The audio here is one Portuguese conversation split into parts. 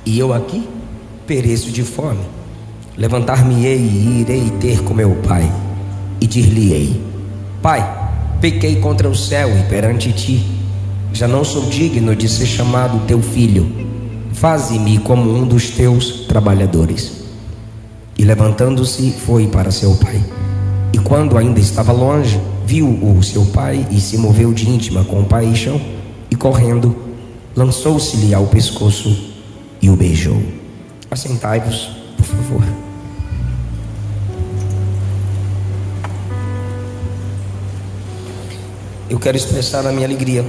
e eu aqui pereço de fome. Levantar-me-ei e irei ter com meu pai, e dir-lhe-ei: Pai, pequei contra o céu e perante ti, já não sou digno de ser chamado teu filho. Faze-me como um dos teus trabalhadores. E levantando-se, foi para seu pai. E quando ainda estava longe, viu o seu pai e se moveu de íntima compaixão, e correndo, lançou-se-lhe ao pescoço e o beijou. Assentai-vos, por favor. Eu quero expressar a minha alegria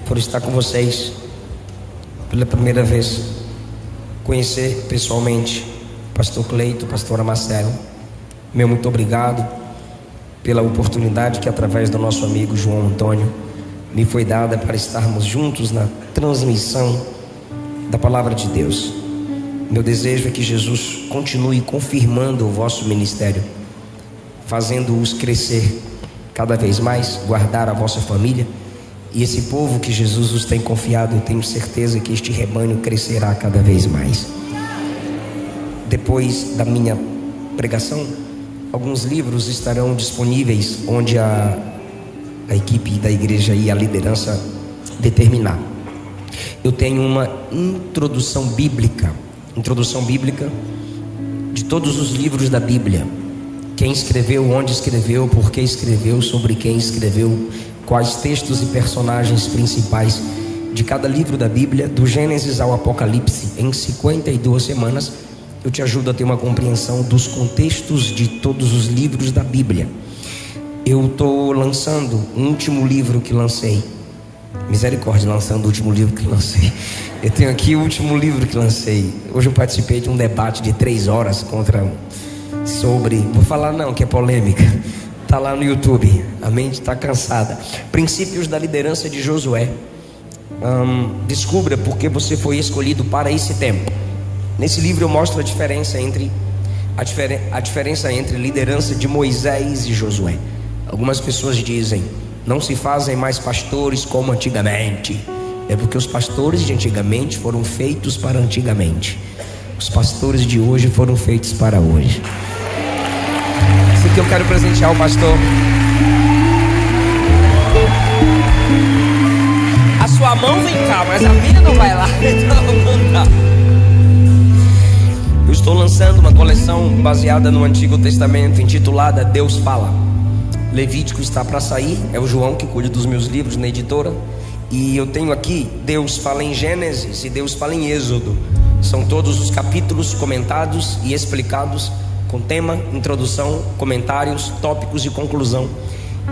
por estar com vocês pela primeira vez, conhecer pessoalmente pastor Cleito, pastora Marcelo. Meu muito obrigado pela oportunidade que através do nosso amigo João Antônio me foi dada para estarmos juntos na transmissão da palavra de Deus. Meu desejo é que Jesus continue confirmando o vosso ministério, fazendo-os crescer cada vez mais, guardar a vossa família e esse povo que Jesus os tem confiado. Eu tenho certeza que este rebanho crescerá cada vez mais. Depois da minha pregação, alguns livros estarão disponíveis onde a equipe da igreja e a liderança determinar. Eu tenho uma introdução bíblica de todos os livros da Bíblia. Quem escreveu, onde escreveu, por que escreveu, sobre quem escreveu, quais textos e personagens principais de cada livro da Bíblia, do Gênesis ao Apocalipse, em 52 semanas. Eu te ajudo a ter uma compreensão dos contextos de todos os livros da Bíblia. Eu estou lançando um último livro que lancei. Misericórdia, lançando o último livro que lancei. Eu tenho aqui o último livro que lancei. Hoje eu participei de um debate de 3 horas sobre, vou falar não, que é polêmica. Está lá no YouTube, a mente está cansada. Princípios da liderança de Josué. Descubra porque você foi escolhido para esse tempo. Nesse livro eu mostro a diferença entre liderança de Moisés e Josué. Algumas pessoas dizem: não se fazem mais pastores como antigamente. É porque os pastores de antigamente foram feitos para antigamente. Os pastores de hoje foram feitos para hoje. Isso aqui eu quero presentear o pastor. A sua mão vem cá, mas a minha não vai lá. Então não dá. Eu estou lançando uma coleção baseada no Antigo Testamento, intitulada Deus Fala. Levítico está para sair, é o João que cuida dos meus livros na editora. E eu tenho aqui Deus Fala em Gênesis e Deus Fala em Êxodo. São todos os capítulos comentados e explicados com tema, introdução, comentários, tópicos e conclusão.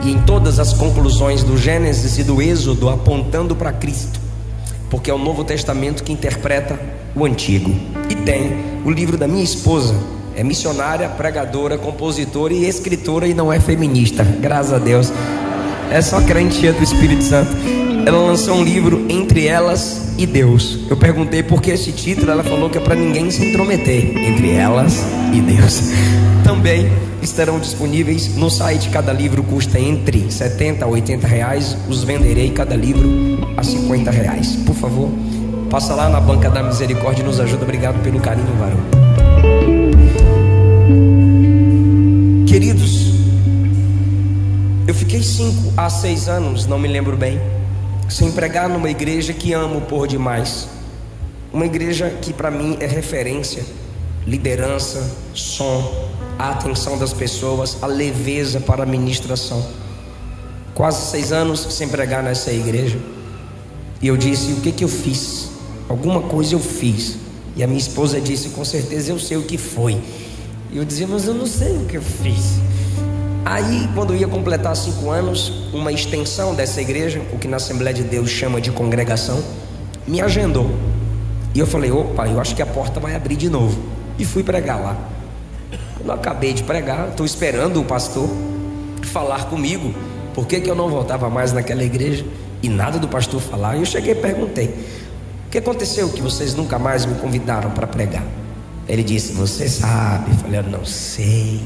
E em todas as conclusões do Gênesis e do Êxodo apontando para Cristo, porque é o Novo Testamento que interpreta o Antigo. E tem o livro da minha esposa, é missionária, pregadora, compositora e escritora, e não é feminista, graças a Deus, é só crentinha do Espírito Santo. Ela lançou um livro, Entre Elas e Deus. Eu perguntei por que esse título, ela falou que é para ninguém se intrometer. Entre Elas e Deus. Também estarão disponíveis no site. Cada livro custa entre 70 a 80 reais. Os venderei cada livro a 50 reais. Por favor, passa lá na banca da misericórdia e nos ajuda. Obrigado pelo carinho, varão. Queridos, eu fiquei 5 a 6 anos, não me lembro bem, sem pregar numa igreja que amo por demais. Uma igreja que para mim é referência, liderança, som, a atenção das pessoas, a leveza para a ministração. Quase 6 anos sem pregar nessa igreja. E eu disse: o que eu fiz? Alguma coisa eu fiz. E a minha esposa disse: com certeza eu sei o que foi. E eu dizia: mas eu não sei o que eu fiz. Aí, quando eu ia completar 5 anos, uma extensão dessa igreja, o que na Assembleia de Deus chama de congregação, me agendou. E eu falei: opa, eu acho que a porta vai abrir de novo. E fui pregar lá. Quando eu acabei de pregar, estou esperando o pastor falar comigo por que eu não voltava mais naquela igreja, e nada do pastor falar. Eu cheguei e perguntei: o que aconteceu que vocês nunca mais me convidaram para pregar? Ele disse: você sabe. Eu falei: eu não sei.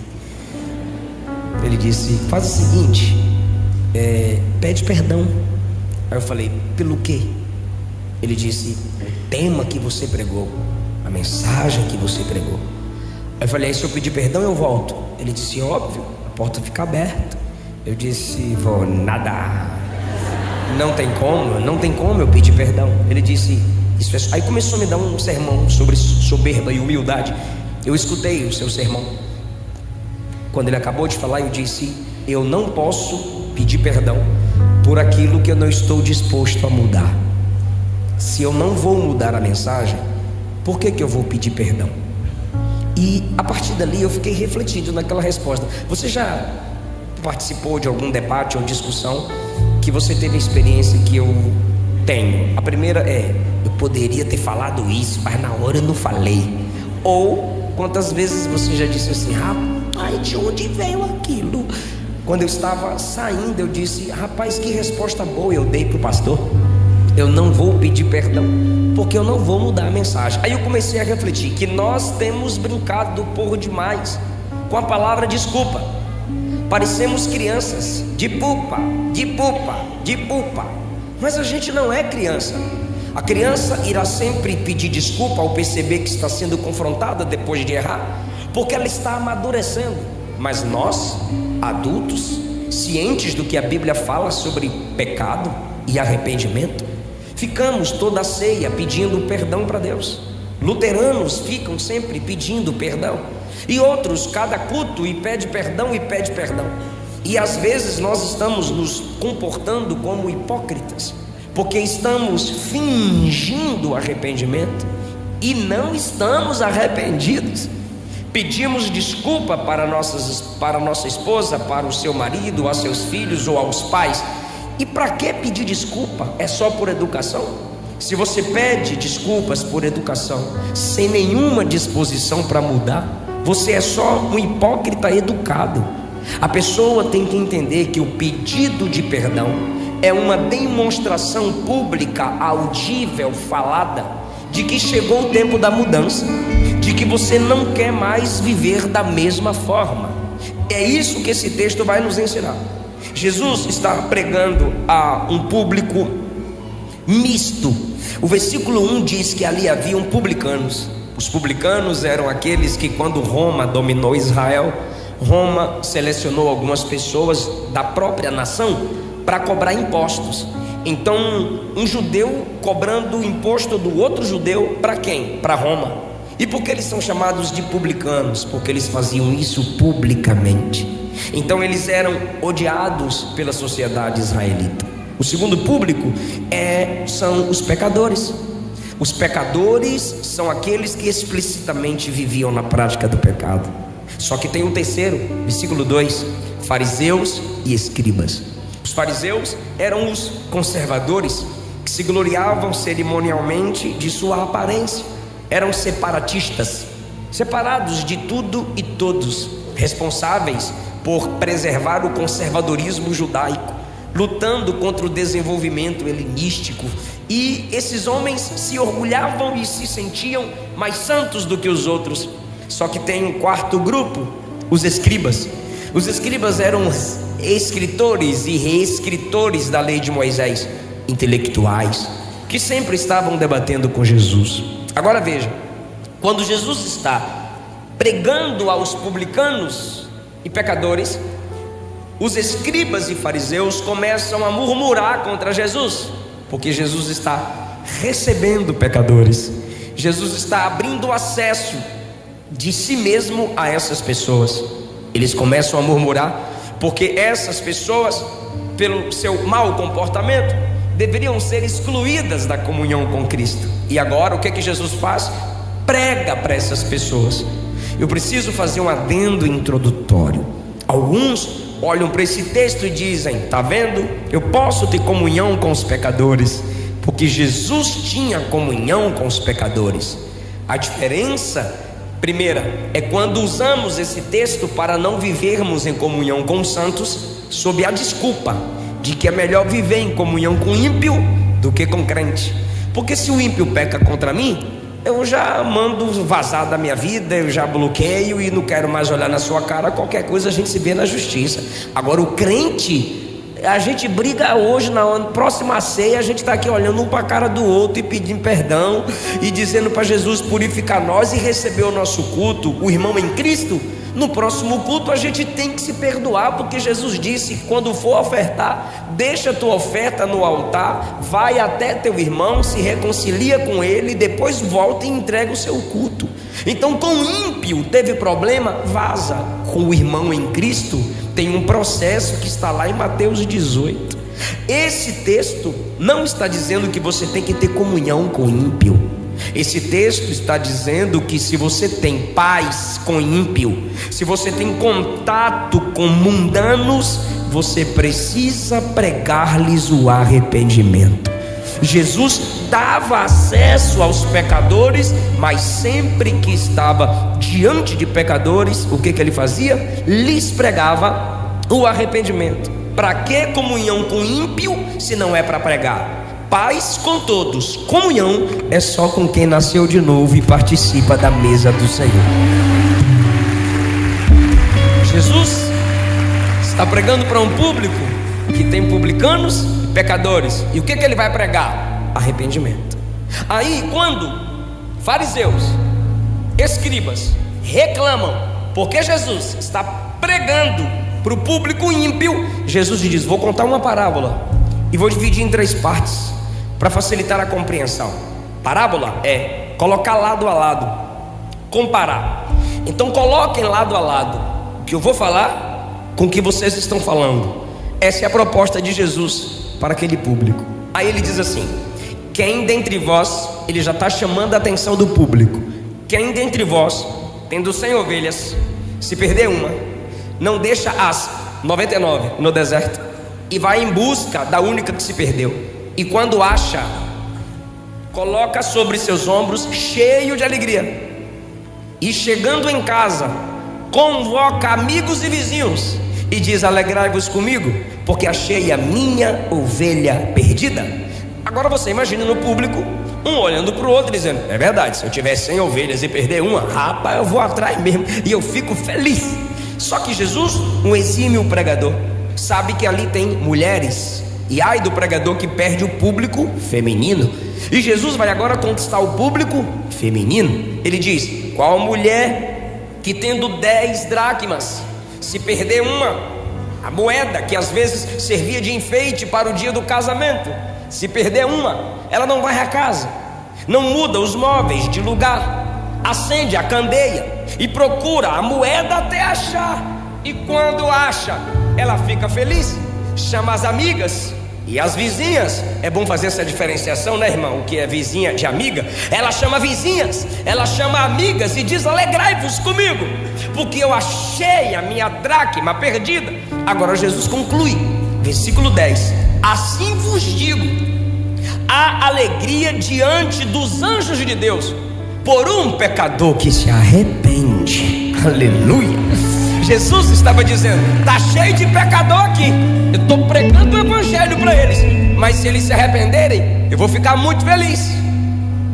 Ele disse: faz o seguinte, pede perdão. Aí eu falei: pelo quê? Ele disse: o tema que você pregou, a mensagem que você pregou. Eu falei: se eu pedir perdão eu volto? Ele disse: óbvio, a porta fica aberta. Eu disse: vou nada, não tem como eu pedir perdão. Ele disse: isso é... Aí começou a me dar um sermão sobre soberba e humildade. Eu escutei o seu sermão. Quando ele acabou de falar, eu disse: eu não posso pedir perdão por aquilo que eu não estou disposto a mudar. Se eu não vou mudar a mensagem, por que eu vou pedir perdão? E a partir dali eu fiquei refletindo naquela resposta. Você já participou de algum debate ou discussão que você teve a experiência que eu tenho? A primeira é: eu poderia ter falado isso, mas na hora eu não falei. Ou quantas vezes você já disse assim: rapaz, de onde veio aquilo? Quando eu estava saindo, eu disse: rapaz, que resposta boa eu dei para o pastor. Eu não vou pedir perdão, porque eu não vou mudar a mensagem. Aí eu comecei a refletir que nós temos brincado por demais com a palavra desculpa. Parecemos crianças de pupa, mas a gente não é criança. A criança irá sempre pedir desculpa ao perceber que está sendo confrontada depois de errar, porque ela está amadurecendo. Mas nós, adultos, cientes do que a Bíblia fala sobre pecado e arrependimento, ficamos toda a ceia pedindo perdão para Deus. Luteranos ficam sempre pedindo perdão, e outros cada culto e pede perdão. E às vezes nós estamos nos comportando como hipócritas, porque estamos fingindo arrependimento e não estamos arrependidos. Pedimos desculpa para nossa esposa, para o seu marido, aos seus filhos ou aos pais. E para que pedir desculpa? É só por educação? Se você pede desculpas por educação, sem nenhuma disposição para mudar, você é só um hipócrita educado. A pessoa tem que entender que o pedido de perdão é uma demonstração pública, audível, falada, de que chegou o tempo da mudança, de que você não quer mais viver da mesma forma. É isso que esse texto vai nos ensinar. Jesus está pregando a um público misto. O versículo 1 diz que ali haviam publicanos. Os publicanos eram aqueles que, quando Roma dominou Israel, Roma selecionou algumas pessoas da própria nação para cobrar impostos. Então, um judeu cobrando o imposto do outro judeu, para quem? Para Roma. E por que eles são chamados de publicanos? Porque eles faziam isso publicamente. Então eles eram odiados pela sociedade israelita. O segundo público são os pecadores. Os pecadores são aqueles que explicitamente viviam na prática do pecado. Só que tem um terceiro, versículo 2: fariseus e escribas. Os fariseus eram os conservadores que se gloriavam cerimonialmente de sua aparência. Eram separatistas, separados de tudo e todos, responsáveis por preservar o conservadorismo judaico, lutando contra o desenvolvimento helenístico. E esses homens se orgulhavam e se sentiam mais santos do que os outros. Só que tem um quarto grupo, os escribas. Os escribas eram escritores e reescritores da lei de Moisés, intelectuais, que sempre estavam debatendo com Jesus. Agora veja, quando Jesus está pregando aos publicanos e pecadores, os escribas e fariseus começam a murmurar contra Jesus, porque Jesus está recebendo pecadores. Jesus está abrindo acesso de si mesmo a essas pessoas. Eles começam a murmurar porque essas pessoas, pelo seu mau comportamento, deveriam ser excluídas da comunhão com Cristo. E agora o que é que Jesus faz? Prega para essas pessoas. Eu preciso fazer um adendo introdutório. Alguns olham para esse texto e dizem: tá vendo? Eu posso ter comunhão com os pecadores, porque Jesus tinha comunhão com os pecadores. A diferença, primeira, é quando usamos esse texto para não vivermos em comunhão com os santos, sob a desculpa de que é melhor viver em comunhão com o ímpio do que com crente. Porque se o ímpio peca contra mim, eu já mando vazar da minha vida, eu já bloqueio e não quero mais olhar na sua cara. Qualquer coisa a gente se vê na justiça. Agora o crente, A gente briga hoje, na próxima ceia, a gente está aqui olhando um para a cara do outro e pedindo perdão e dizendo para Jesus purificar nós e receber o nosso culto, o irmão em Cristo. No próximo culto a gente tem que se perdoar, porque Jesus disse que quando for ofertar, deixa a tua oferta no altar, vai até teu irmão, se reconcilia com ele, depois volta e entrega o seu culto. Então, com o ímpio teve problema, vaza. Com o irmão em Cristo tem um processo que está lá em Mateus 18. Esse texto não está dizendo que você tem que ter comunhão com o ímpio. Esse texto está dizendo que se você tem paz com ímpio, se você tem contato com mundanos, você precisa pregar-lhes o arrependimento. Jesus dava acesso aos pecadores, mas sempre que estava diante de pecadores, o que ele fazia? Lhes pregava o arrependimento. Para que comunhão com ímpio, se não é para pregar? Paz com todos, comunhão é só com quem nasceu de novo e participa da mesa do Senhor. Jesus está pregando para um público que tem publicanos e pecadores. E o que ele vai pregar? Arrependimento. Aí quando fariseus, escribas reclamam porque Jesus está pregando para o público ímpio, Jesus diz: vou contar uma parábola e vou dividir em 3 partes para facilitar a compreensão. Parábola é colocar lado a lado, comparar. Então coloquem lado a lado o que eu vou falar com o que vocês estão falando. Essa é a proposta de Jesus para aquele público. Aí ele diz assim: quem dentre vós, ele já está chamando a atenção do público, quem dentre vós, tendo 100 ovelhas, se perder uma, não deixa as 99 no deserto e vai em busca da única que se perdeu, e quando acha, coloca sobre seus ombros, cheio de alegria, e chegando em casa, convoca amigos e vizinhos e diz: alegrai-vos comigo, porque achei a minha ovelha perdida. Agora você imagina no público, um olhando para o outro dizendo: é verdade, se eu tiver 100 ovelhas e perder uma, rapaz, eu vou atrás mesmo, e eu fico feliz. Só que Jesus, um exímio pregador, sabe que ali tem mulheres, e ai do pregador que perde o público feminino. E Jesus vai agora conquistar o público feminino. Ele diz: qual mulher que tendo 10 dracmas, se perder uma, a moeda que às vezes servia de enfeite para o dia do casamento, se perder uma, ela não vai à casa, não muda os móveis de lugar, acende a candeia e procura a moeda até achar. E quando acha, ela fica feliz, chama as amigas e as vizinhas. É bom fazer essa diferenciação, né, irmão? O que é vizinha de amiga? Ela chama vizinhas, ela chama amigas e diz: alegrai-vos comigo, porque eu achei a minha dracma perdida. Agora Jesus conclui, versículo 10: assim vos digo, há alegria diante dos anjos de Deus por um pecador que se arrepende. Aleluia. Jesus estava dizendo: está cheio de pecador aqui, eu estou pregando o evangelho para eles, mas se eles se arrependerem, eu vou ficar muito feliz.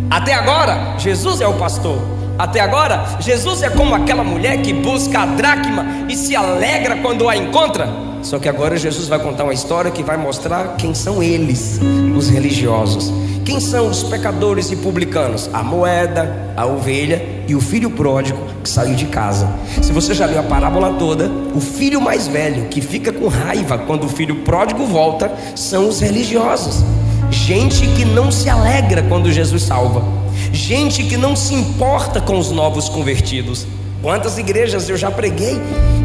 Até agora Jesus é o pastor, até agora Jesus é como aquela mulher que busca a dracma e se alegra quando a encontra. Só que agora Jesus vai contar uma história que vai mostrar quem são eles, os religiosos. Quem são os pecadores e publicanos? A moeda, a ovelha e o filho pródigo que saiu de casa. Se você já leu a parábola toda, o filho mais velho que fica com raiva quando o filho pródigo volta são os religiosos. Gente que não se alegra quando Jesus salva, gente que não se importa com os novos convertidos. Quantas igrejas eu já preguei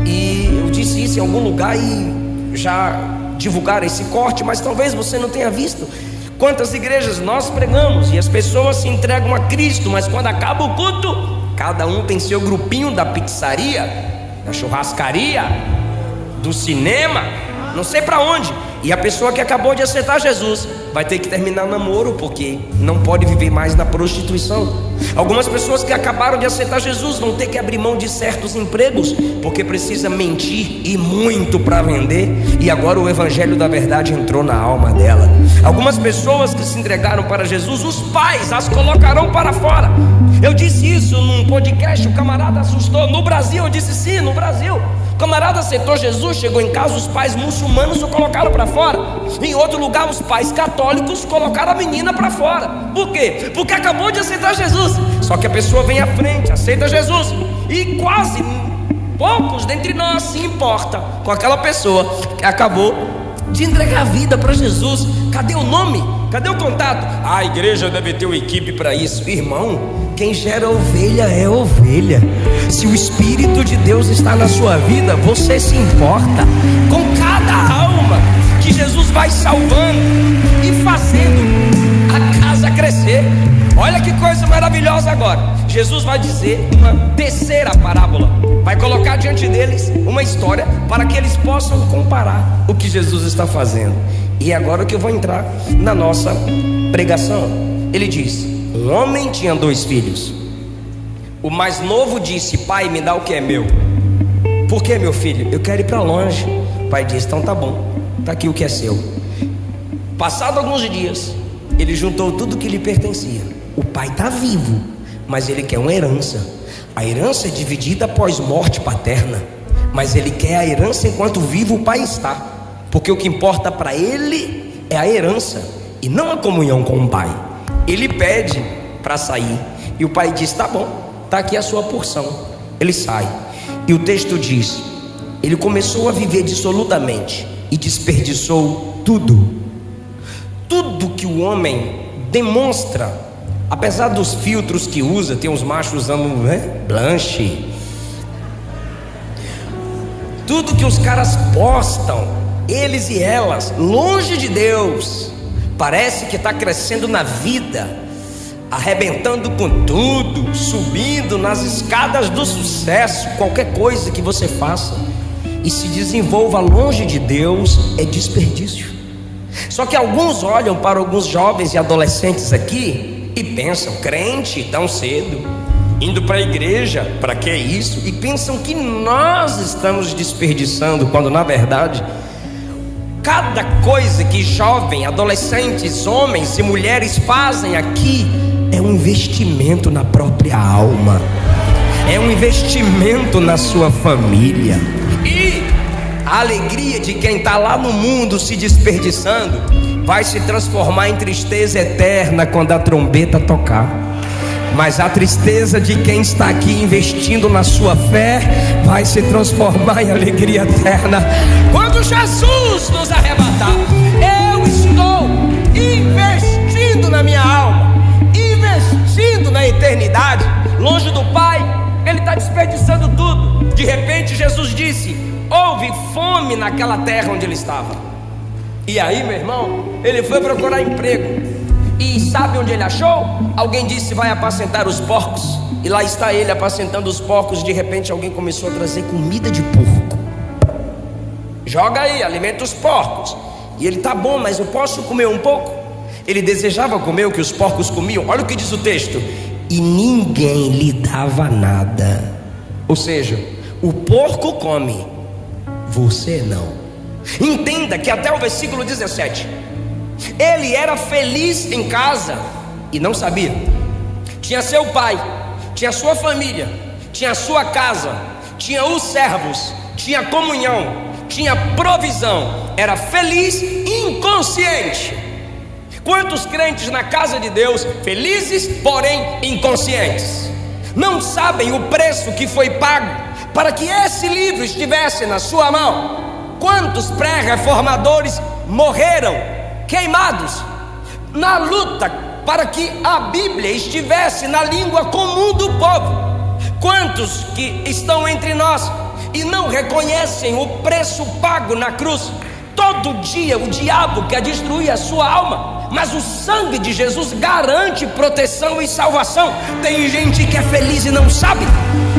e eu disse isso em algum lugar e já divulgaram esse corte, mas talvez você não tenha visto. Quantas igrejas nós pregamos e as pessoas se entregam a Cristo, mas quando acaba o culto, cada um tem seu grupinho da pizzaria, da churrascaria, do cinema, não sei para onde. E a pessoa que acabou de aceitar Jesus vai ter que terminar o namoro, porque não pode viver mais na prostituição. Algumas pessoas que acabaram de aceitar Jesus vão ter que abrir mão de certos empregos, porque precisa mentir e muito para vender. E agora o evangelho da verdade entrou na alma dela. Algumas pessoas que se entregaram para Jesus, os pais as colocarão para fora. Eu disse isso num podcast, o camarada assustou. No Brasil, eu disse sim, no Brasil. O camarada aceitou Jesus, chegou em casa, os pais muçulmanos o colocaram para fora. Em outro lugar, os pais católicos colocaram a menina para fora. Por quê? Porque acabou de aceitar Jesus. Só que a pessoa vem à frente, aceita Jesus, e quase poucos dentre nós se importa com aquela pessoa que acabou de entregar a vida para Jesus. Cadê o nome? Cadê o contato? A igreja deve ter uma equipe para isso. Irmão, quem gera ovelha é ovelha. Se o Espírito de Deus está na sua vida, você se importa com cada alma que Jesus vai salvando e fazendo a casa crescer. Olha que coisa maravilhosa agora. Jesus vai dizer uma terceira parábola. Vai colocar diante deles uma história para que eles possam comparar o que Jesus está fazendo. E agora que eu vou entrar na nossa pregação. Ele diz: um homem tinha 2 filhos. O mais novo disse: pai, me dá o que é meu. Por que, meu filho? Eu quero ir para longe. O pai disse: então tá bom, tá aqui o que é seu. Passado alguns dias, ele juntou tudo que lhe pertencia. O pai está vivo, mas ele quer uma herança. A herança é dividida após morte paterna, mas ele quer a herança enquanto vivo o pai está, porque o que importa para ele é a herança e não a comunhão com o pai. Ele pede para sair e o pai diz: tá bom, tá aqui a sua porção. Ele sai e o texto diz: ele começou a viver dissolutamente e desperdiçou tudo. Tudo que o homem demonstra, apesar dos filtros que usa, tem uns machos usando, blanche, tudo que os caras postam, eles e elas, longe de Deus, parece que está crescendo na vida, arrebentando com tudo, subindo nas escadas do sucesso. Qualquer coisa que você faça e se desenvolva longe de Deus é desperdício. Só que alguns olham para alguns jovens e adolescentes aqui e pensam: crente tão cedo, indo para a igreja, para que isso? E pensam que nós estamos desperdiçando, quando na verdade cada coisa que jovens, adolescentes, homens e mulheres fazem aqui é um investimento na própria alma, é um investimento na sua família. E a alegria de quem está lá no mundo se desperdiçando vai se transformar em tristeza eterna quando a trombeta tocar. Mas a tristeza de quem está aqui investindo na sua fé vai se transformar em alegria eterna quando Jesus nos arrebatar. Eu estou investindo na minha alma, investindo na eternidade, longe do Pai. Ele está desperdiçando tudo. De repente Jesus disse: houve fome naquela terra onde ele estava. E aí, meu irmão, ele foi procurar emprego. E sabe onde ele achou? Alguém disse: vai apacentar os porcos. E lá está ele apacentando os porcos. De repente alguém começou a trazer comida de porco. Joga aí, alimenta os porcos. E ele: tá bom, mas eu posso comer um pouco? Ele desejava comer o que os porcos comiam. Olha o que diz o texto: e ninguém lhe dava nada. Ou seja, o porco come, você não. Entenda que até o versículo 17 ele era feliz em casa e não sabia. Tinha seu pai, tinha sua família, tinha sua casa, tinha os servos, tinha comunhão, tinha provisão. Era feliz inconsciente. Quantos crentes na casa de Deus felizes, porém inconscientes, não sabem o preço que foi pago para que esse livro estivesse na sua mão? Quantos pré-reformadores morreram queimados na luta para que a Bíblia estivesse na língua comum do povo? Quantos que estão entre nós e não reconhecem o preço pago na cruz? Todo dia o diabo quer destruir a sua alma, mas o sangue de Jesus garante proteção e salvação. Tem gente que é feliz e não sabe,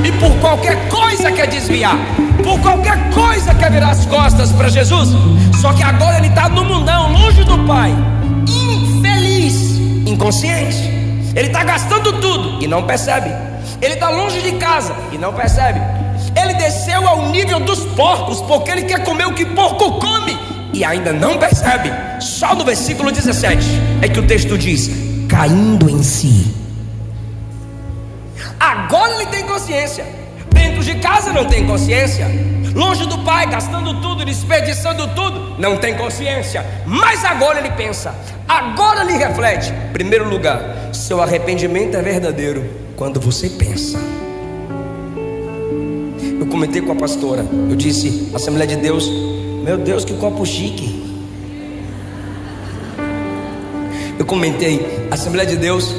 e por qualquer coisa quer desviar, por qualquer coisa quer virar as costas para Jesus. Só que agora ele está no mundão, longe do Pai, infeliz, inconsciente. Ele está gastando tudo e não percebe. Ele está longe de casa e não percebe. Ele desceu ao nível dos porcos, porque ele quer comer o que porco come e ainda não percebe. Só no versículo 17 é que o texto diz: caindo em si. Agora ele tem consciência. Dentro de casa não tem consciência, longe do Pai, gastando tudo, desperdiçando tudo, não tem consciência. Mas agora ele pensa, agora ele reflete. Em primeiro lugar, seu arrependimento é verdadeiro quando você pensa. Eu comentei com a pastora, eu disse, Assembleia de Deus, meu Deus, que copo chique. Eu comentei, a Assembleia de Deus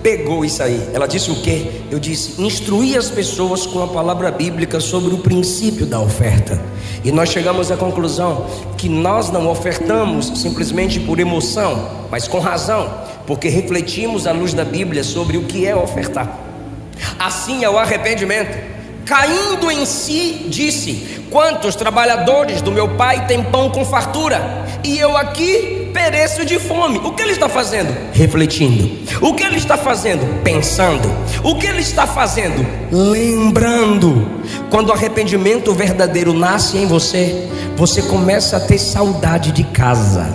pegou isso aí. Ela disse o quê? Eu disse, instruir as pessoas com a palavra bíblica sobre o princípio da oferta. E nós chegamos à conclusão que nós não ofertamos simplesmente por emoção, mas com razão, porque refletimos à luz da Bíblia sobre o que é ofertar. Assim é o arrependimento. Caindo em si, disse, quantos trabalhadores do meu pai têm pão com fartura, e eu aqui pereço de fome. O que ele está fazendo? Refletindo. O que ele está fazendo? Pensando. O que ele está fazendo? Lembrando. Quando o arrependimento verdadeiro nasce em você, você começa a ter saudade de casa.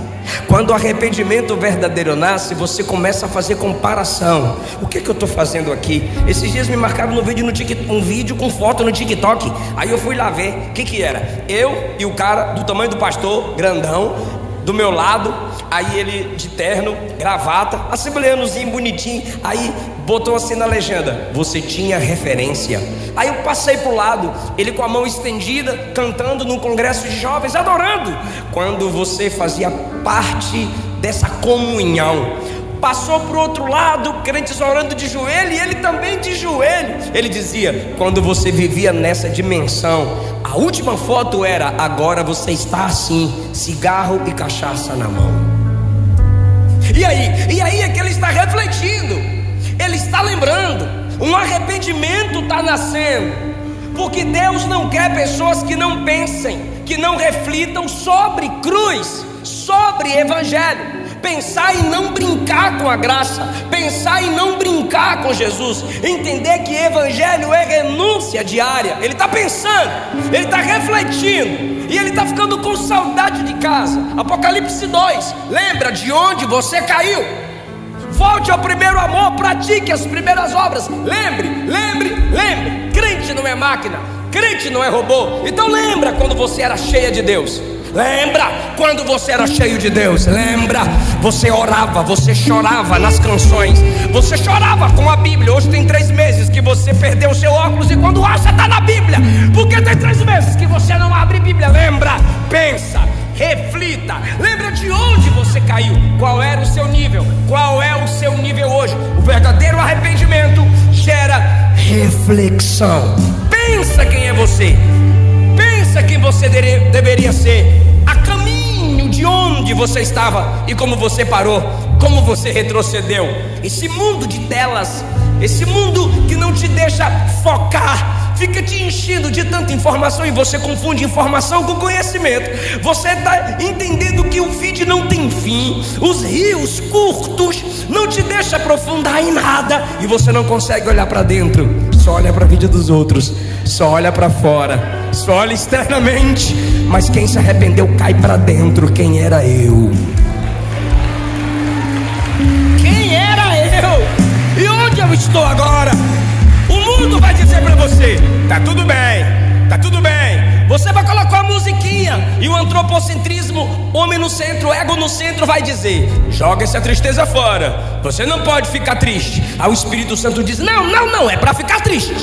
Quando o arrependimento verdadeiro nasce, você começa a fazer comparação. O que eu estou fazendo aqui? Esses dias me marcaram no vídeo, um vídeo com foto no TikTok. Aí eu fui lá ver o que era. Eu e o cara do tamanho do pastor, grandão, do meu lado. Aí ele de terno, gravata, assembleanozinho bonitinho. Aí botou assim na legenda, você tinha referência. Aí eu passei pro lado, ele com a mão estendida, cantando num congresso de jovens, adorando. Quando você fazia parte dessa comunhão. Passou pro outro lado, crentes orando de joelho, e ele também de joelho. Ele dizia, quando você vivia nessa dimensão, a última foto era, agora você está assim, cigarro e cachaça na mão. E aí é que ele está refletindo, ele está lembrando, um arrependimento está nascendo, porque Deus não quer pessoas que não pensem, que não reflitam sobre cruz, sobre evangelho. Pensar em não brincar com a graça, pensar em não brincar com Jesus, entender que evangelho é renúncia diária. Ele está pensando, ele está refletindo, e ele está ficando com saudade de casa. Apocalipse 2, lembra de onde você caiu, volte ao primeiro amor, pratique as primeiras obras. Lembre. Crente não é máquina, crente não é robô. Então lembra quando você era cheia de Deus. Lembra quando você era cheio de Deus. Lembra, você orava, você chorava nas canções, você chorava com a Bíblia. Hoje tem 3 meses que você perdeu o seu óculos, e quando acha está na Bíblia, porque tem 3 meses que você não abre Bíblia. Lembra, pensa, reflita. Lembra de onde você caiu, qual era o seu nível, qual é o seu nível hoje. O verdadeiro arrependimento gera reflexão. Pensa quem é você, pensa quem você deveria ser, a caminho de onde você estava e como você parou, como você retrocedeu. Esse mundo de telas, esse mundo que não te deixa focar, fica te enchendo de tanta informação, e você confunde informação com conhecimento. Você está entendendo que o feed não tem fim, os rios curtos não te deixam aprofundar em nada, e você não consegue olhar para dentro, só olha para a vida dos outros, só olha para fora, só olha externamente. Mas quem se arrependeu cai para dentro. Quem era eu? Quem era eu? E onde eu estou agora? O mundo vai dizer para você, tá tudo bem. Você vai colocar a musiquinha, e o antropocentrismo, homem no centro, ego no centro, vai dizer, joga essa tristeza fora, você não pode ficar triste. Aí o Espírito Santo diz, não, é para ficar triste.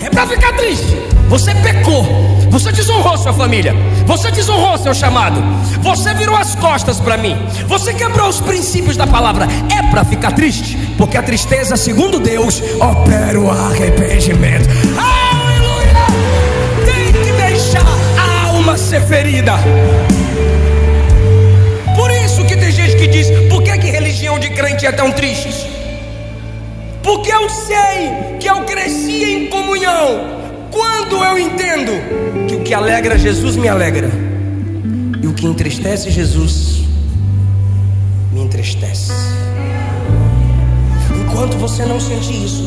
É para ficar triste. Você pecou, você desonrou sua família, você desonrou seu chamado, você virou as costas para mim, você quebrou os princípios da palavra. É para ficar triste, porque a tristeza, segundo Deus, opera o arrependimento. Aleluia! Tem que deixar a alma ser ferida. Por isso que tem gente que diz, por que religião de crente é tão triste? Porque eu sei que eu cresci em comunhão. Quando eu entendo que o que alegra Jesus me alegra, e o que entristece Jesus me entristece. Enquanto você não sentir isso,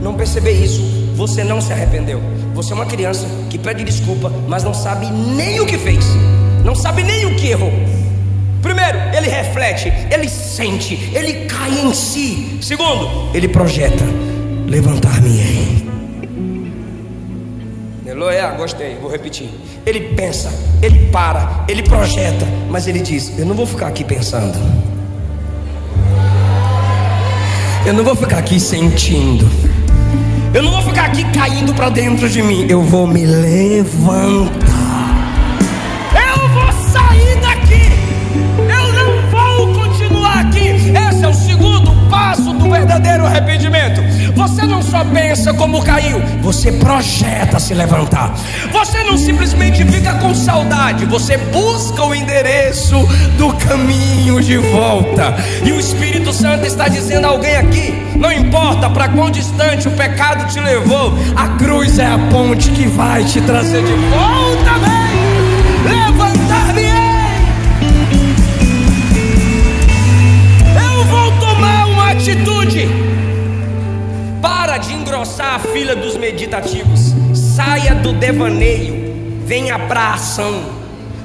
não perceber isso, você não se arrependeu. Você é uma criança que pede desculpa, mas não sabe nem o que fez, não sabe nem o que errou. Primeiro, ele reflete, ele sente, ele cai em si. Segundo, ele projeta, levantar-me-ei. Gostei, vou repetir. Ele pensa, ele para, ele projeta, mas ele diz: eu não vou ficar aqui pensando, eu não vou ficar aqui sentindo, eu não vou ficar aqui caindo para dentro de mim. Eu vou me levantar, eu vou sair daqui, eu não vou continuar aqui. Esse é o segundo passo do verdadeiro arrependimento. Você não só pensa como caiu, você projeta se levantar. Você não simplesmente fica com saudade, você busca o endereço do caminho de volta. E o Espírito Santo está dizendo a alguém aqui: não importa para quão distante o pecado te levou, a cruz é a ponte que vai te trazer de volta. Vem, levantar-me-ei. Eu vou tomar uma atitude. Para de engrossar a fila dos meditativos. Saia do devaneio, venha para a ação.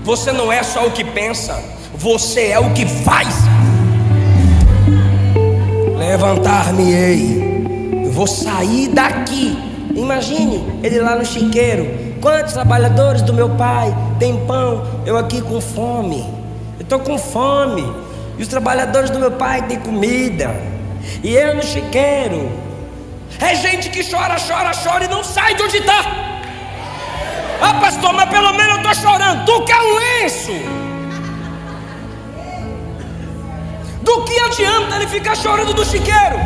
Você não é só o que pensa, você é o que faz. Levantar-me-ei, eu vou sair daqui. Imagine ele lá no chiqueiro: quantos trabalhadores do meu pai têm pão, eu aqui com fome. Eu estou com fome, e os trabalhadores do meu pai têm comida, e eu no chiqueiro. É gente que chora e não sai de onde está. Ah, pastor, mas pelo menos eu estou chorando. Tu quer um lenço? Do que adianta ele ficar chorando do chiqueiro?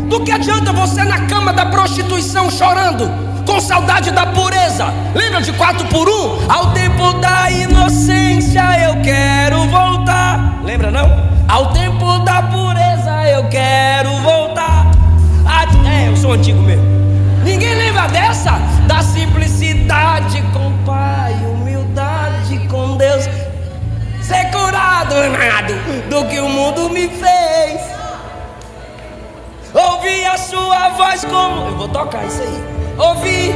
Do que adianta você na cama da prostituição chorando, com saudade da pureza? Lembra de 4x1? Ao tempo da inocência eu quero voltar. Lembra não? Ao tempo da pureza eu quero voltar. Eu sou antigo mesmo. Ninguém lembra dessa? Da simplicidade com o Pai, humildade com Deus, ser curado nada do que o mundo me fez. Ouvir a sua voz como... Eu vou tocar isso aí. Ouvir,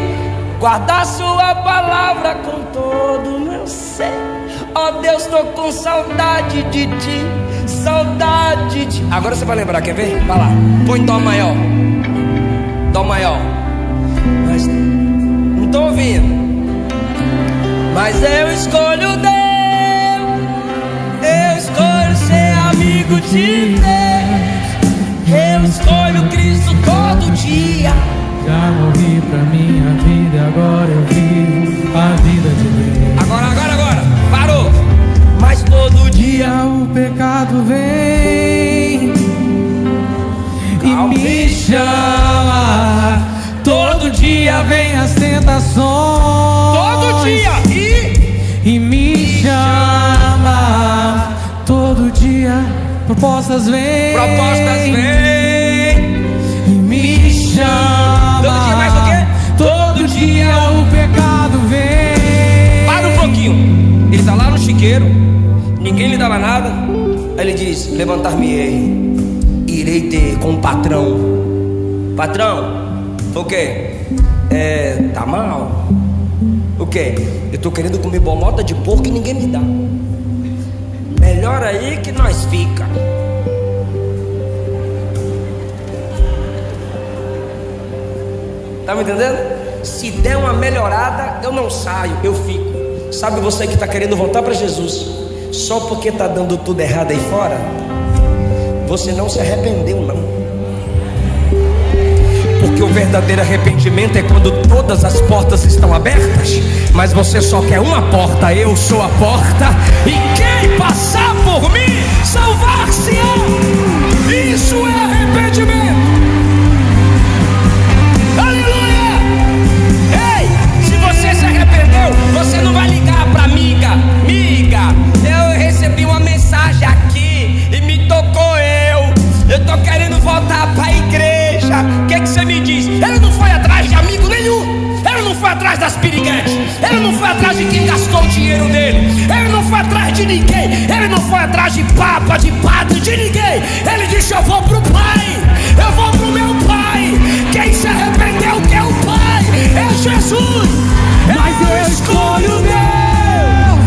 guardar sua palavra com todo o meu ser. Ó Deus, tô com saudade de ti, saudade de... Agora você vai lembrar, quer ver? Vai lá, põe dó maior. Dó maior. Mas não tô ouvindo. Mas eu escolho Deus, eu escolho ser amigo de Deus, eu escolho Cristo todo dia. Já morri pra minha vida, agora eu vivo a vida de Deus. Agora, parou. Mas todo dia o pecado vem e me chama. Todo dia vem as tentações. todo dia e me chama. Todo dia propostas vêm. E me chama. Todo dia mais o quê? Todo dia o pecado vem. Para um pouquinho. Ele está lá no chiqueiro, ninguém lhe dava nada. Aí ele diz: levantar-me-ei, irei ter com o patrão. Patrão, o quê? Tá mal? O quê? Eu tô querendo comer bolota de porco e ninguém me dá. Melhor aí que nós fica. Tá me entendendo? Se der uma melhorada, eu não saio, eu fico. Sabe você que está querendo voltar para Jesus, só porque está dando tudo errado aí fora, você não se arrependeu não. Porque o verdadeiro arrependimento é quando todas as portas estão abertas, mas você só quer uma porta. Eu sou a porta, e quem passar por mim salvar-se-á. Isso é arrependimento. Aleluia! Ei, se você se arrependeu, você não vai ligar para amiga. Miga, eu recebi uma mensagem aqui e me tocou. Eu tô querendo voltar para a igreja. O que você me diz? Ele não foi atrás de amigo nenhum. Ele não foi atrás das piriguetes. Ele não foi atrás de quem gastou o dinheiro dele. Ele não foi atrás de ninguém. Ele não foi atrás de papa, de padre, de ninguém. Ele disse: eu vou pro Pai, eu vou pro meu Pai. Quem se arrependeu que é o Pai é Jesus. Mas eu escolho Deus.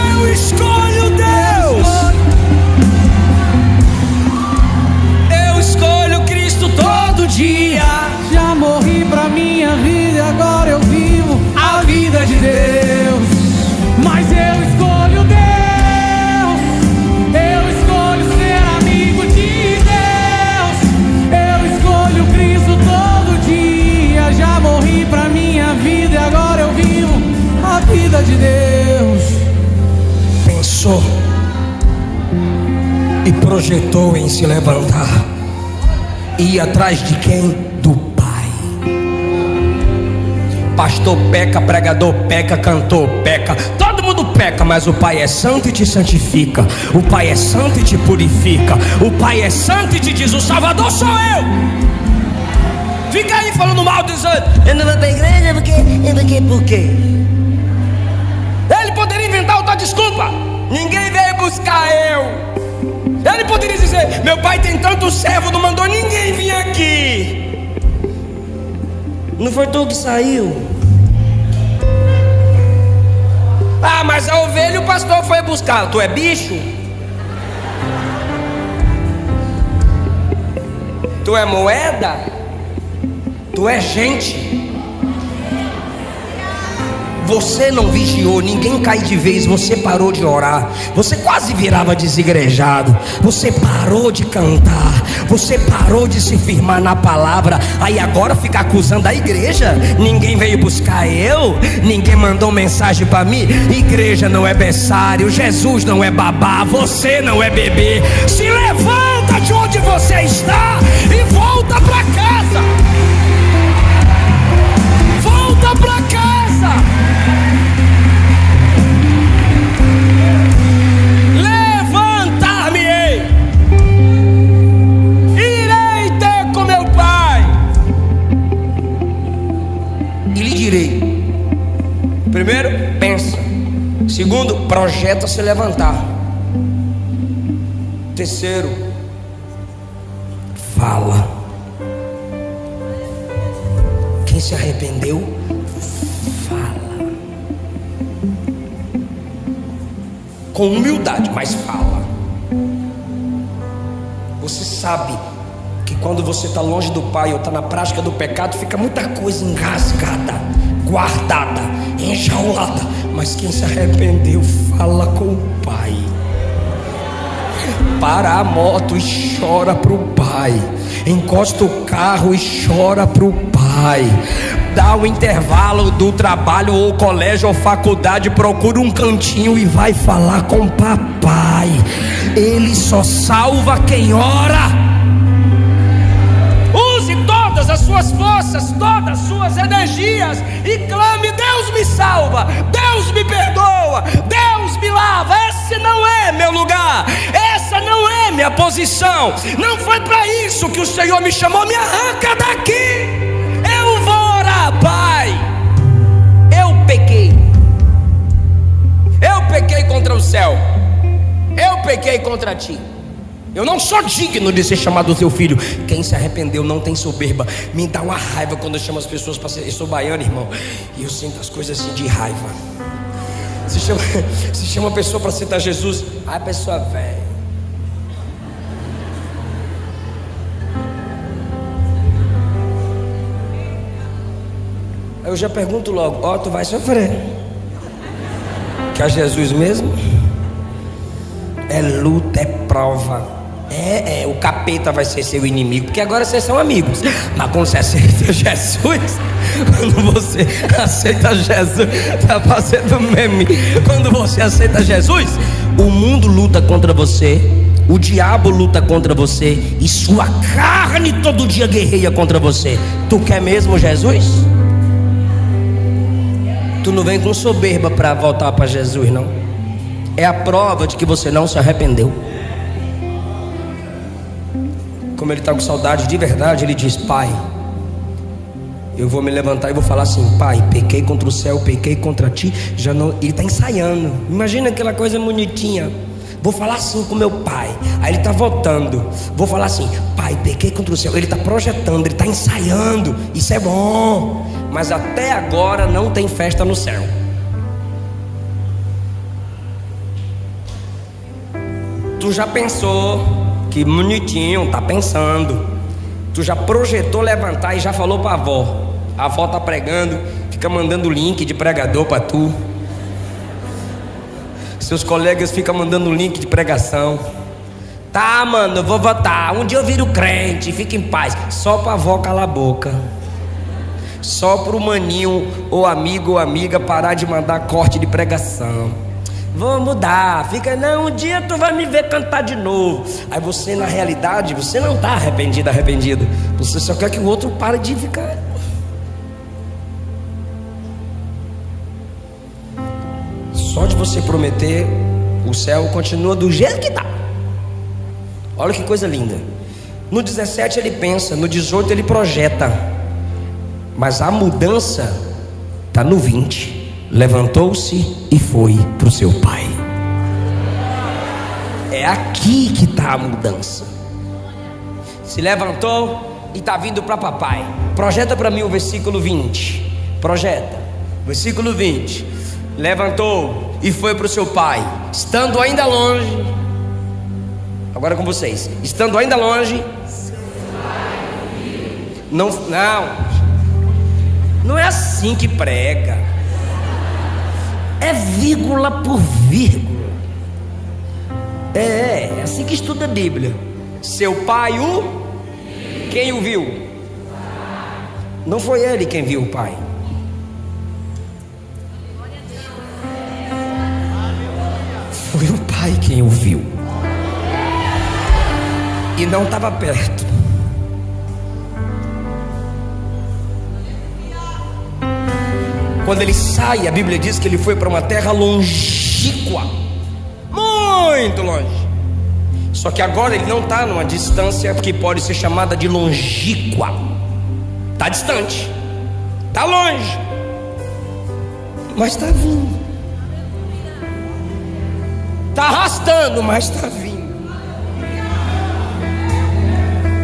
Eu escolho Deus. Eu escolho Cristo todo dia. Já morri pra minha vida, agora eu vivo a vida Deus, mas eu escolho Deus. Eu escolho ser amigo de Deus. Eu escolho Cristo todo dia. Já morri pra minha vida e agora eu vivo a vida de Deus. Pensou e projetou em se levantar, ir atrás de quem? Do Pai. Pastor peca, pregador peca, cantor peca, todo mundo peca, mas o Pai é santo e te santifica. O Pai é santo e te purifica. O Pai é santo e te diz: o Salvador sou eu. Fica aí falando mal dos outros. Eu não vou pra igreja por quê? Ele poderia inventar outra desculpa. Ninguém veio buscar eu. Ele poderia dizer: meu pai tem tanto servo, não mandou ninguém vir aqui. Não foi tu que saiu? Ah, mas a ovelha o pastor foi buscar. Tu é bicho? Tu é moeda? Tu é gente? Você não vigiou, ninguém cai de vez. Você parou de orar, você quase virava desigrejado. Você parou de cantar, você parou de se firmar na palavra. Aí agora fica acusando a igreja. Ninguém veio buscar eu, ninguém mandou mensagem para mim. Igreja não é berçário, Jesus não é babá, você não é bebê. Se levanta de onde você está e volta para casa. Volta para casa. Levantar-me-ei, irei ter com meu Pai e lhe direi. Primeiro, pensa. Segundo, projeta se levantar. Terceiro, fala. Quem se arrependeu, fala. Com humildade, mas fala. Você sabe que quando você está longe do Pai ou está na prática do pecado, fica muita coisa engasgada, guardada, enjaulada. Mas quem se arrependeu, fala com o Pai. Para a moto e chora pro Pai. Encosta o carro e chora pro Pai. Dá o intervalo do trabalho ou colégio ou faculdade, procura um cantinho e vai falar com o papai. Ele só salva quem ora. Use todas as suas forças, todas as suas energias e clame: Deus me salva, Deus me perdoa, Deus me lava. Esse não é meu lugar, essa não é minha posição. Não foi para isso que o Senhor me chamou. Me arranca daqui. Eu vou orar: Pai, eu pequei contra o céu, eu pequei contra ti. Eu não sou digno de ser chamado teu filho. Quem se arrependeu não tem soberba. Me dá uma raiva quando eu chamo as pessoas para ser. Eu sou baiano, irmão, e eu sinto as coisas assim de raiva. Se chama a pessoa para aceitar Jesus, aí a pessoa velha. Eu já pergunto logo: ó, tu vai sofrer. Quer Jesus mesmo? É luta, é prova. O capeta vai ser seu inimigo, porque agora vocês são amigos. Mas quando você aceita Jesus, quando você aceita Jesus, tá fazendo meme. Quando você aceita Jesus, o mundo luta contra você, o diabo luta contra você, e sua carne todo dia guerreia contra você. Tu quer mesmo Jesus? Tu não vem com soberba para voltar para Jesus, não. É a prova de que você não se arrependeu. Como ele está com saudade de verdade, ele diz: Pai, eu vou me levantar e vou falar assim: Pai, pequei contra o céu, pequei contra ti. Já não. Ele está ensaiando. Imagina aquela coisa bonitinha. Vou falar assim com meu pai. Aí ele está voltando. Vou falar assim: Pai, pequei contra o céu. Ele está projetando, ele está ensaiando. Isso é bom. Mas até agora não tem festa no céu. Tu já pensou? Que bonitinho, tá pensando. Tu já projetou levantar e já falou pra avó: A avó tá pregando, fica mandando link de pregador para tu. Seus colegas ficam mandando link de pregação. Tá, mano, eu vou votar. Um dia eu viro crente, fica em paz. Só pra avó calar a boca. Só pro maninho ou amigo ou amiga parar de mandar corte de pregação. Vou mudar, fica, não, um dia tu vai me ver cantar de novo. Aí você, na realidade, você não tá arrependido. Você só quer que o outro pare de ficar. Só de você prometer, o céu continua do jeito que tá. Olha que coisa linda. No 17 ele pensa, no 18 ele projeta, mas a mudança está no 20. Levantou-se e foi para o seu pai. É aqui que está a mudança. Se levantou e está vindo para papai. Projeta para mim o versículo 20. Projeta, versículo 20. Levantou e foi para o seu pai, estando ainda longe. Agora com vocês. Estando ainda longe. Não é assim que prega. É vírgula por vírgula. É assim que estuda a Bíblia. Seu pai quem o viu? Não foi ele quem viu o pai. Foi o pai quem o viu. E não estava perto. Quando ele sai, a Bíblia diz que ele foi para uma terra longínqua, muito longe. Só que agora ele não está numa distância que pode ser chamada de longínqua. Está distante, está longe, mas está vindo. Está arrastando, mas está vindo.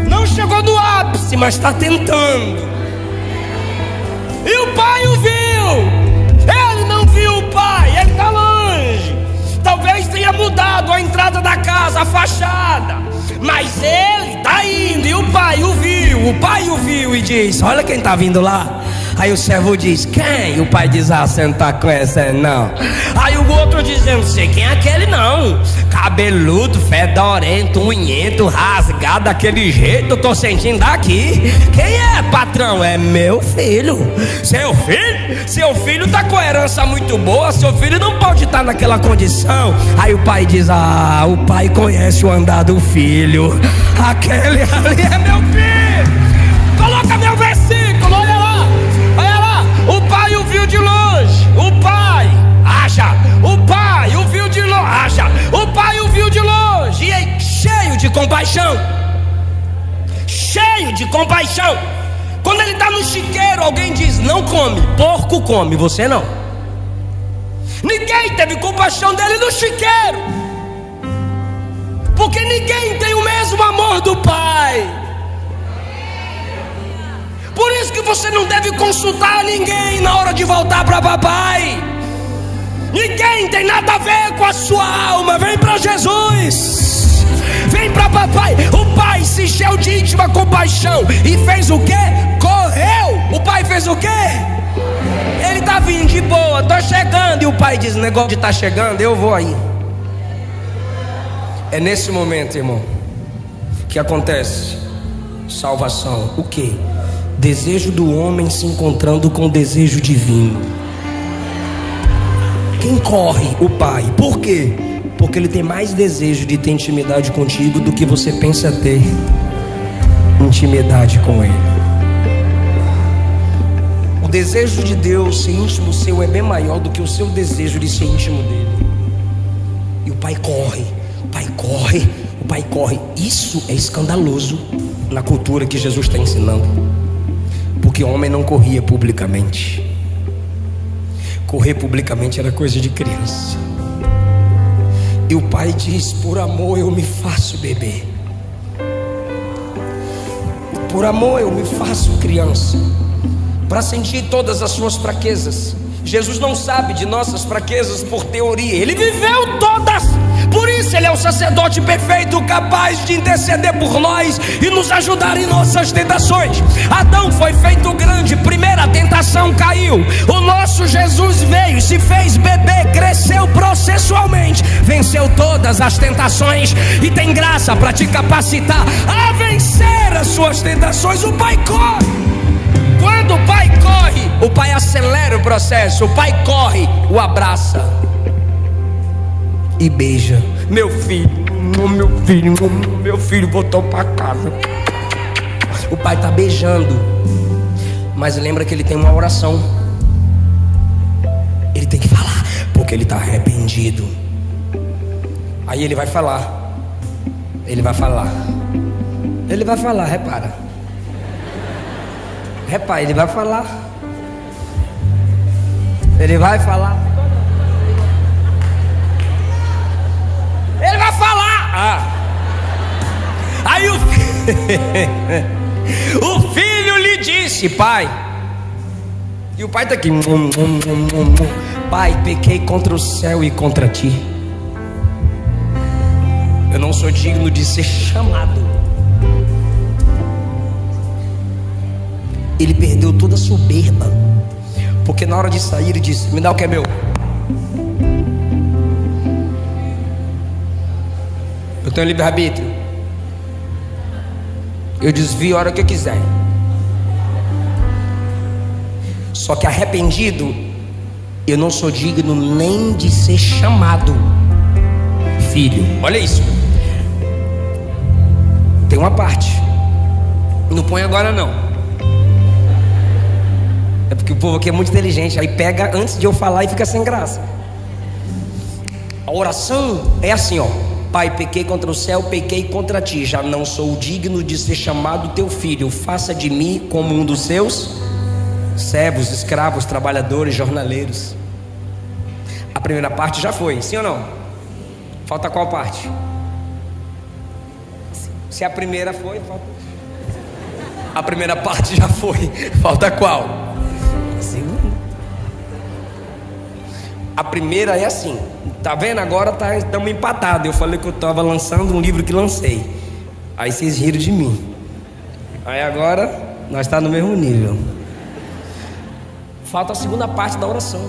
Não chegou no ápice, mas está tentando. E o pai o viu. Ele não viu o pai, ele está longe. Talvez tenha mudado a entrada da casa, a fachada, mas ele está indo. E o pai o viu. O pai o viu e diz: olha quem está vindo lá. Aí o servo diz: quem? E o pai diz: ah, você não está conhecendo não. Aí o outro diz: eu não sei quem é aquele não. Cabeludo, fedorento, unhento, rasgado daquele jeito, eu tô sentindo daqui. Quem é, patrão? É meu filho. Seu filho? Seu filho tá com herança muito boa. Seu filho não pode estar naquela condição. Aí o pai diz: ah, o pai conhece o andar do filho. Aquele ali é meu filho. Coloca meu versículo, olha lá. Olha lá. O pai o viu de longe. O pai, acha. O pai o viu de longe. Acha. O pai o viu de longe. E aí, cheio de compaixão. Cheio de compaixão. Quando ele está no chiqueiro, alguém diz: não come. Porco come, você não. Ninguém teve compaixão dele no chiqueiro, porque ninguém tem o mesmo amor do pai. Por isso que você não deve consultar ninguém na hora de voltar para papai. Ninguém tem nada a ver com a sua alma. Vem para Jesus, vem para papai. O pai se encheu de íntima compaixão e fez o quê? Correu. O pai fez o quê? Ele tá vindo de boa, tô chegando. E o pai diz: negócio de tá chegando, eu vou aí. É nesse momento, irmão, que acontece salvação. O quê? Desejo do homem se encontrando com o desejo divino. Quem corre? O pai. Por quê? Porque ele tem mais desejo de ter intimidade contigo do que você pensa ter intimidade com ele. O desejo de Deus ser íntimo seu é bem maior do que o seu desejo de ser íntimo dele. E o pai corre, o pai corre, o pai corre. Isso é escandaloso na cultura que Jesus está ensinando, porque o homem não corria publicamente. Correr publicamente era coisa de criança. E o pai diz: por amor eu me faço bebê, por amor eu me faço criança, para sentir todas as suas fraquezas. Jesus não sabe de nossas fraquezas por teoria, ele viveu todas. Por isso ele é o sacerdote perfeito, capaz de interceder por nós e nos ajudar em nossas tentações. Adão foi feito grande. 1 tentação caiu. O nosso Jesus veio, se fez bebê, cresceu processualmente, venceu todas as tentações e tem graça para te capacitar a vencer as suas tentações. O Pai corre. Quando o Pai corre, o Pai acelera o processo. O Pai corre, o abraça e beija. Meu filho voltou para casa. O Pai está beijando, mas lembra que ele tem uma oração. Ele tem que falar, porque ele está arrependido. Aí ele vai falar. Ele vai falar. Ele vai falar, repara. Repara, ele vai falar. Ele vai falar. Ele vai falar. Aí o filho lhe disse: pai. E o pai está aqui: pai, pequei contra o céu e contra ti. Eu não sou digno de ser chamado. Ele perdeu toda a soberba, porque na hora de sair ele disse: me dá o que é meu. Eu tenho livre-arbítrio. Eu desvio a hora que eu quiser. Só que arrependido, eu não sou digno nem de ser chamado filho. Olha isso. Tem uma parte. Não põe agora não. É porque o povo aqui é muito inteligente. Aí pega antes de eu falar e fica sem graça. A oração é assim, ó: pai, pequei contra o céu, pequei contra ti, já não sou digno de ser chamado teu filho. Faça de mim como um dos seus servos, escravos, trabalhadores, jornaleiros. A primeira parte já foi, sim ou não? Falta qual parte? Se a primeira foi, falta... A primeira parte já foi, falta qual? A segunda. A primeira é assim. Tá vendo? Agora estamos empatados. Eu falei que eu estava lançando um livro que lancei. Aí vocês riram de mim. Aí agora nós estamos no mesmo nível. Falta a segunda parte da oração.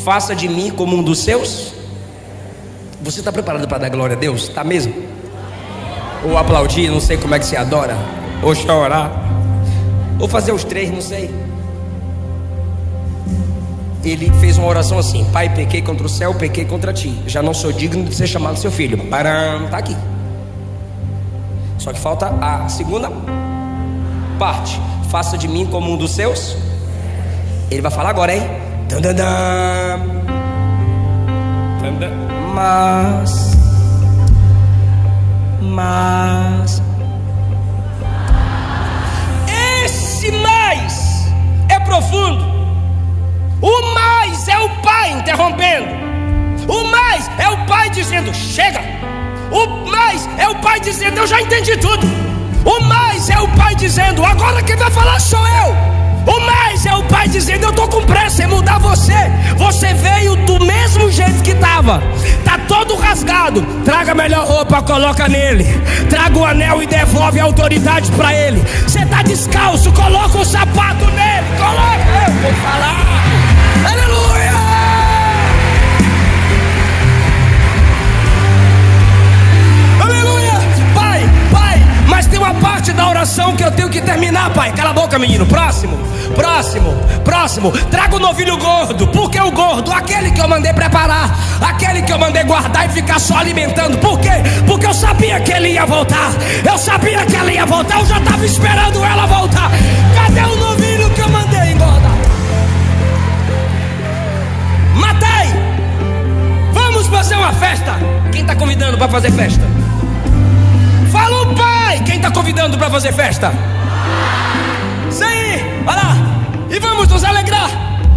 Faça de mim como um dos seus. Você está preparado para dar glória a Deus? Está mesmo? Ou aplaudir, não sei como é que se adora. Ou chorar. Ou fazer os três, não sei. Ele fez uma oração assim: pai, pequei contra o céu, pequei contra ti, já não sou digno de ser chamado seu filho. Param, tá aqui. Só que falta a segunda parte: faça de mim como um dos seus. Ele vai falar agora, hein? Mas esse mais é profundo. O mais é o pai interrompendo. O mais é o pai dizendo: chega. O mais é o pai dizendo: eu já entendi tudo. O mais é o pai dizendo: agora quem vai falar sou eu. O mais é o pai dizendo: eu estou com pressa em mudar você. Você veio do mesmo jeito que estava. Está todo rasgado. Traga a melhor roupa, coloca nele. Traga o anel e devolve a autoridade para ele. Você está descalço, coloca o sapato nele. Coloca. Eu vou falar. Aleluia. Mas tem uma parte da oração que eu tenho que terminar, pai. Cala a boca, menino. Próximo. Traga o novilho gordo. Por que o gordo? Aquele que eu mandei preparar, aquele que eu mandei guardar e ficar só alimentando. Por quê? Porque eu sabia que ele ia voltar. Eu sabia que ela ia voltar. Eu já estava esperando ela voltar. Cadê o novilho que eu mandei engordar? Matei. Vamos fazer uma festa. Quem está convidando para fazer festa? Fala o pai. Quem está convidando para fazer festa? Sim, olha lá. E vamos nos alegrar.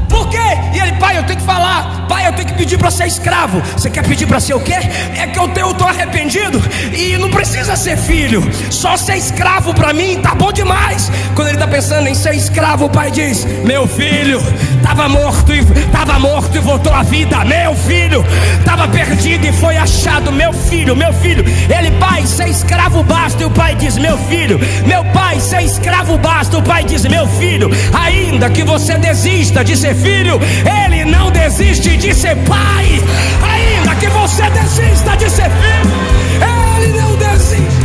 Por quê? E ele: pai, eu tenho que falar. Pai, eu tenho que pedir para ser escravo. Você quer pedir para ser o quê? É que eu estou arrependido e não precisa ser filho. Só ser escravo para mim tá bom demais. Quando ele está pensando em ser escravo, o pai diz: meu filho, estava morto e voltou à vida. Meu filho estava perdido e foi achado. Meu filho. Ele: pai, ser escravo basta. E o pai diz: meu filho. Meu pai, ser escravo basta. O pai diz: meu filho. Ainda que você desista de ser filho, ele não desiste de ser pai. Ainda que você desista de ser filho, ele não desiste.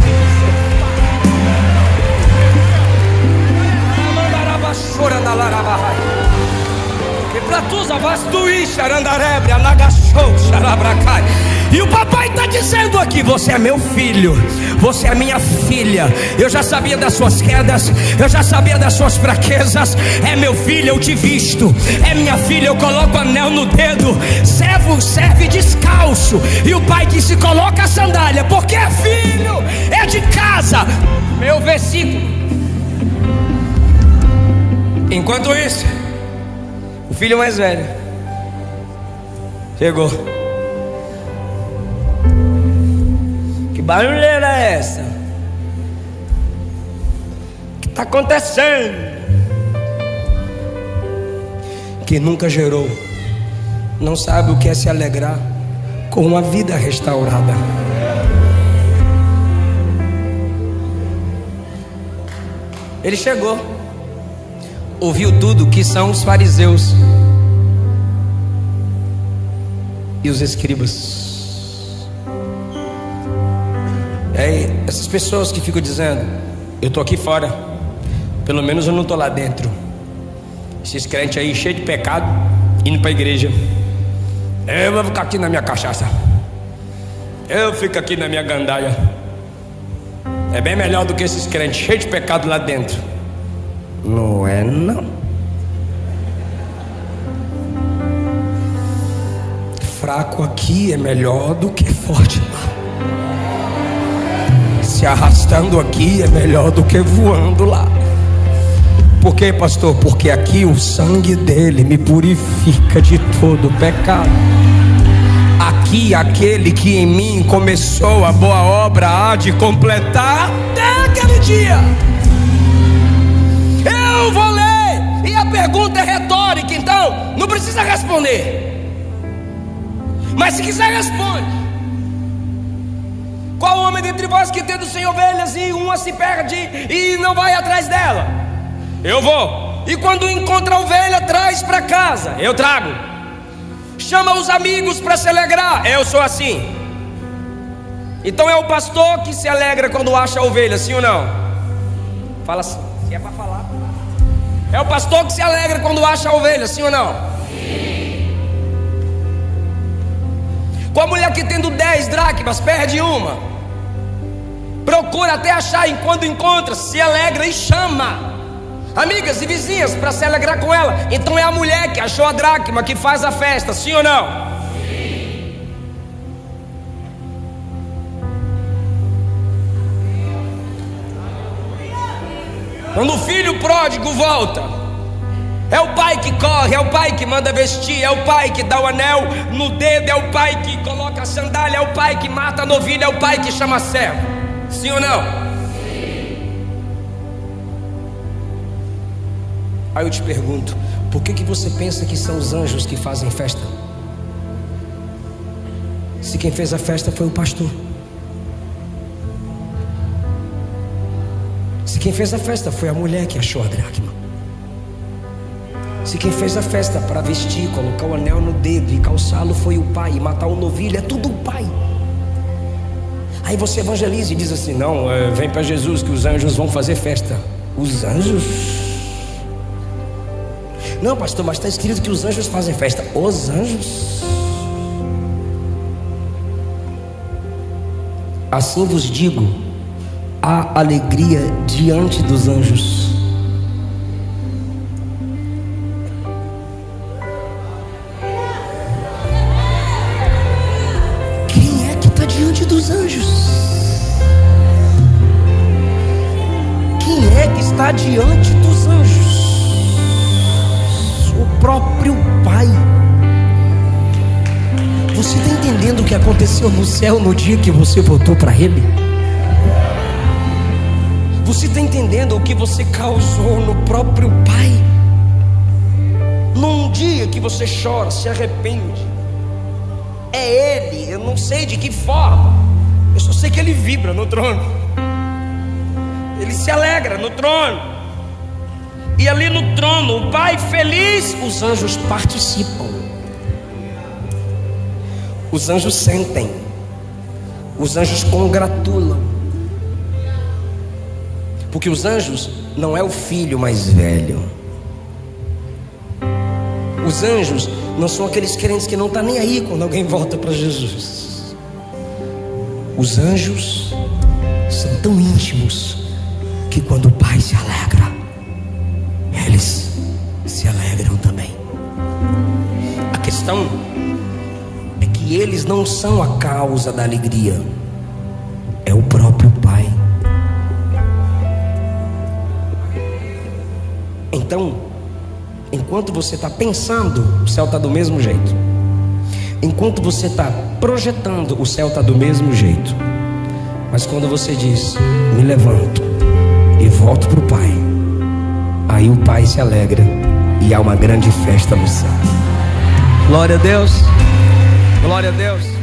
E o papai está dizendo aqui: você é meu filho, você é minha filha. Eu já sabia das suas quedas, eu já sabia das suas fraquezas. É meu filho, eu te visto. É minha filha, eu coloco anel no dedo. Servo serve descalço. E o pai disse: coloca a sandália, porque é filho, é de casa. Meu versículo. Enquanto isso, o filho mais velho chegou. Que barulheira é essa? O que está acontecendo? Quem nunca gerou não sabe o que é se alegrar com uma vida restaurada. Ele chegou, ouviu tudo que são os fariseus e os escribas. Essas pessoas que ficam dizendo: eu estou aqui fora, pelo menos eu não estou lá dentro. Esses crentes aí cheios de pecado, indo para a igreja. Eu vou ficar aqui na minha cachaça, eu fico aqui na minha gandaia. É bem melhor do que esses crentes cheios de pecado lá dentro. Não é não. Fraco aqui é melhor do que forte lá. Se arrastando aqui é melhor do que voando lá. Por quê, pastor? Porque aqui o sangue dele me purifica de todo pecado. Aqui aquele que em mim começou a boa obra há de completar até aquele dia. Eu vou ler, e a pergunta é retórica, então não precisa responder. Mas se quiser, responde. Qual homem dentre vós que tendo 100 ovelhas e uma se perde e não vai atrás dela? Eu vou. E quando encontra a ovelha, traz para casa. Eu trago. Chama os amigos para se alegrar. Eu sou assim. Então é o pastor que se alegra quando acha a ovelha, sim ou não? Fala assim, se é para falar. É o pastor que se alegra quando acha a ovelha, sim ou não? Sim. Com a mulher que tendo 10 dracmas perde uma, procura até achar, e quando encontra, se alegra e chama amigas e vizinhas para se alegrar com ela. Então é a mulher que achou a dracma que faz a festa, sim ou não? Sim. Quando o filho pródigo volta, é o pai que corre, é o pai que manda vestir, é o pai que dá o anel no dedo, é o pai que coloca a sandália, é o pai que mata a novilha, é o pai que chama servo, sim ou não? Aí eu te pergunto, por que você pensa que são os anjos que fazem festa? Se quem fez a festa foi o pastor. Se quem fez a festa foi a mulher que achou a dracma. Se quem fez a festa para vestir, colocar o anel no dedo e calçá-lo foi o pai, e matar o novilho é tudo o pai. Aí você evangeliza e diz assim: não, vem para Jesus que os anjos vão fazer festa. Os anjos? Não, pastor, mas está escrito que os anjos fazem festa. Os anjos? Assim vos digo, há alegria diante dos anjos. Quem é que está diante dos anjos? Quem é que está diante dos anjos? O próprio Pai. Você está entendendo o que aconteceu no céu no dia que você voltou para Ele? Você está entendendo o que você causou no próprio Pai? Num você chora, se arrepende. É Ele, eu não sei de que forma, eu só sei que Ele vibra no trono, Ele se alegra no trono. E ali no trono, o Pai feliz, os anjos participam, os anjos sentem, os anjos congratulam, porque os anjos não é o filho mais velho. Os anjos não são aqueles crentes que não estão nem aí quando alguém volta para Jesus. Os anjos são tão íntimos que quando o Pai se alegra, eles se alegram também. A questão é que eles não são a causa da alegria, é o próprio Pai. Então, enquanto você está pensando, o céu está do mesmo jeito. Enquanto você está projetando, o céu está do mesmo jeito. Mas quando você diz, me levanto e volto para o Pai, aí o Pai se alegra e há uma grande festa no céu. Glória a Deus, glória a Deus.